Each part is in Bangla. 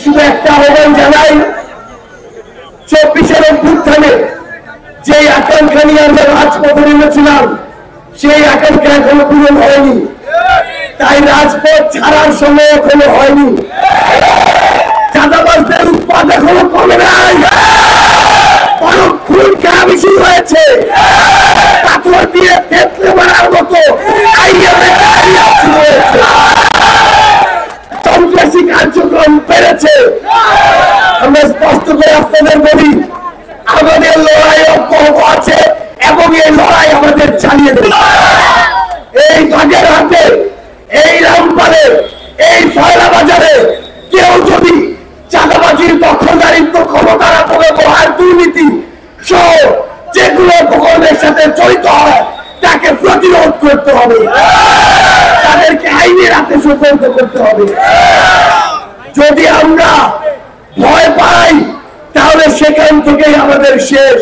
শুধু একটা আহ্বান জানাই, 24-এর অভ্যুত্থানে যে আকাঙ্ক্ষা নিয়ে আমরা রাজপথে নেমেছিলাম সেই আকাঙ্ক্ষা এখনো পূরণ হয়নি। তাই রাজপথ ছাড়ার সময় এখনো হয়নি। চাঁদাবাজদের উৎপাদ এখনো কমে নাই, বরং খুন খেলা বেশি হয়েছে। পাথর দিয়ে থেতলে মারার মতো সন্ত্রাসী কার্যক্রম বেড়েছে। আমরা স্পষ্ট করে আপনাদের বলি, আমাদের লড়াই অব্যাহত আছে এবং এই লড়াই আমাদের চালিয়ে দেবে। এই বাগের হাতে, এই রামপালে, এই ফয়লা বাজারে কেউ যদি চাঁদাবাজির দখলদারিত্ব, ক্ষমতার অপব্যবহার, দুর্নীতি সহ যেগুলো প্রকল্পের সাথে জড়িত হয় তাকে প্রতিরোধ করতে হবে, তাদেরকে আইনের হাতে সুপর্দ করতে হবে। যদি আমরা ভয় পাই তাহলে সেখান থেকেই আমাদের শেষ।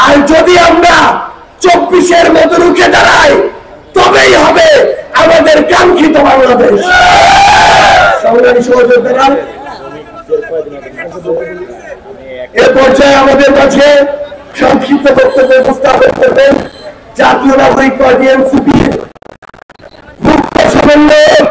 আর যদি আমরা 24-এর মতো রুখে দাঁড়াই তবেই হবে আমাদের কাঙ্ক্ষিত বাংলাদেশ। সংগ্রামী সহযোদ্ধারা, এ পর্যায়ে আমাদের কাছে সংক্ষিপ্ত বক্তব্য উপস্থাপন করবেন জাতীয় নাগরিক পার্টি এনসিপি মুখ্য সমন্বয়ক